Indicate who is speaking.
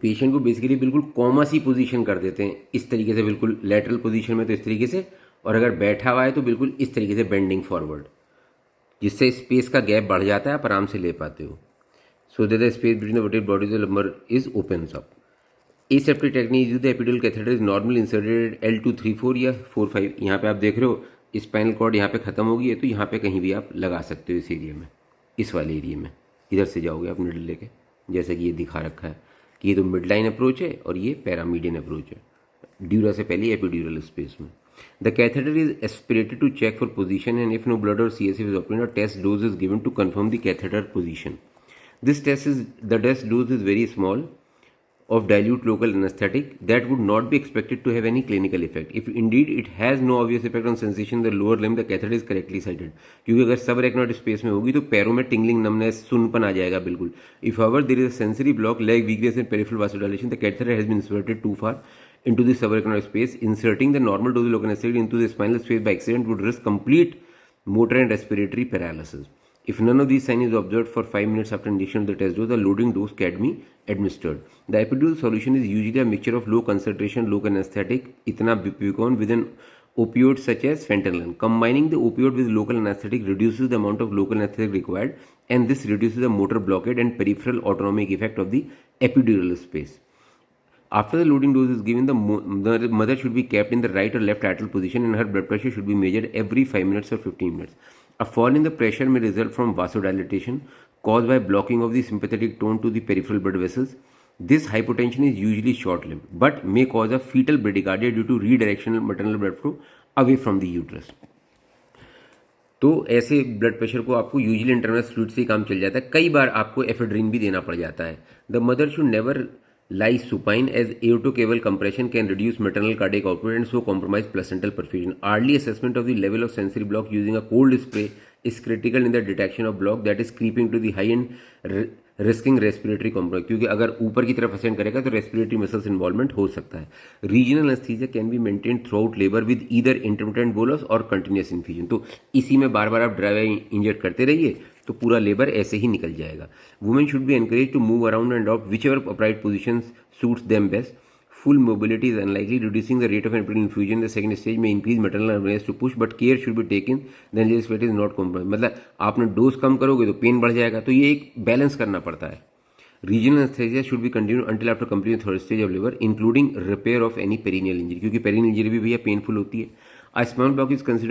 Speaker 1: Patient को basically बिल्कुल comma सी position कर देते हैं इस तरीके से, बिल्कुल लेटरल पोजीशन में तो इस तरीके से, और अगर बैठा हुआ है तो बिल्कुल इस तरीके से बेंडिंग फॉरवर्ड, जिससे स्पेस का गैप बढ़ जाता है, आप आराम से ले पाते हो। So that the space between the vertebral bodies of lumbar is opens up. Aseptic technique use the epidural catheter is normally inserted L2-3-4 या 4-5। यहाँ पे आप देख रहे हो स्पाइनल कॉर्ड यहाँ पे खत्म होगी है, तो यहाँ पे कहीं भी आप लगा सकते हो इस एरिया में, इस वाले एरिया में। इधर से जाओगे आप निडल लेके, जैसा कि ये दिखा रखा है कि ये तो मिड लाइन अप्रोच है और ये पैरामीडियन अप्रोच है, ड्यूरा से पहले एपिड्यूरल स्पेस में। The catheter is aspirated to check for position and if no blood or CSF इज obtained, a test dose is given to confirm the catheter position. The test dose is very small of dilute local anesthetic that would not be expected to have any clinical effect. If indeed it has no obvious effect on sensation in the lower limb, the catheter is correctly sited. क्योंकि अगर सब रेक्नोइड space में होगी तो पैरों में tingling, numbness, सुनपन आ जाएगा बिल्कुल. If however there is a sensory block, leg weakness and peripheral vasodilation, the catheter has been inserted too far into the subarachnoid space. Inserting the normal dose of local anesthetic into the spinal space by accident would risk complete motor and respiratory paralysis. If none of these signs is observed for 5 minutes after injection of the test dose, the loading dose can be administered. The epidural solution is usually a mixture of low concentration local anesthetic, itnabupicon, with an opioid such as fentanyl. Combining the opioid with local anesthetic reduces the amount of local anesthetic required, and this reduces the motor blockade and peripheral autonomic effect of the epidural space. After the loading dose is given, the mother should be kept in the right or left atrial position and her blood pressure should be measured every 5 minutes or 15 minutes. A fall in the pressure may result from vasodilatation caused by blocking of the sympathetic tone to the peripheral blood vessels. This hypotension is usually short-lived but may cause a fetal bradycardia due to redirection of maternal blood flow away from the uterus. तो ऐसे blood pressure को आपको usually internal fluid से ही काम चल जाता है. कई बार आपको एफेड्रिन भी देना पड़ जाता है. The mother should never lie supine as aortocaval compression can reduce maternal cardiac output and so compromise placental perfusion. Early assessment of the level of sensory block using a cold spray is critical in the detection of block that is creeping to the high end, risking respiratory compromise. क्योंकि अगर ऊपर की तरफ ascend करेगा तो respiratory muscles involvement हो सकता है. Regional anesthesia can be maintained throughout labor with either intermittent bolus or continuous infusion. तो इसी में बार बार आप ड्राई इंजेक्ट करते रहिए तो पूरा लेबर ऐसे ही निकल जाएगा. Women should be encourage to move around and adopt whichever upright position suits them best. Full mobility is unlikely. Reducing the rate of epidural infusion in the second stage may increase maternal awareness to push, but care should be taken. Then this weight is not compromised. मतलब आपने dose कम करोगे तो pen बढ़ जाएगा, तो ये एक balance करना पड़ता है. Regional anesthesia should be continued until after completing third stage of labor, including repair of any perineal injury, क्योंकि perineal injury भी भैया पेनफुल होती है. A small block is considered